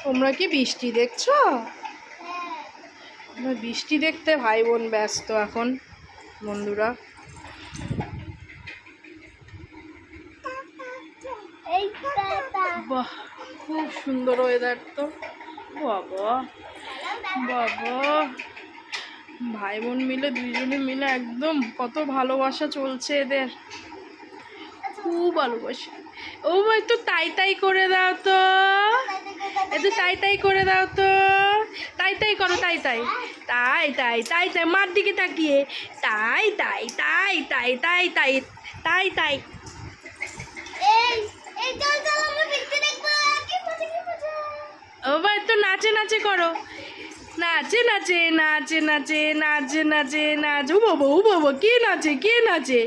তোমরা কি বৃষ্টি দেখছো? বৃষ্টি দেখতে ভাই বোন ব্যস্ত এখন বন্ধুরা। বাহ, খুব সুন্দর ওয়েদার তো। বাবা বাবা, ভাই বোন মিলে দুইজনে মিলে একদম কত ভালোবাসা চলছে এদের, খুব ভালোবাসা। ও একটু তাই তাই করে দাও তো, একটু তাই তাই করে দাও তো, তাই তাই করো, তাই তাই তাই তাই তাই তাই মার দিকে তাকিয়ে তাই তাই তাই তাই তাই তাই তাই তাই। ও ভাই একটু নাচে নাচে করো, নাচে নাচে নাচে নাচে নাচে নাচে নাচ। ও বাবা ও বাবা, কে নাচে কে নাচে?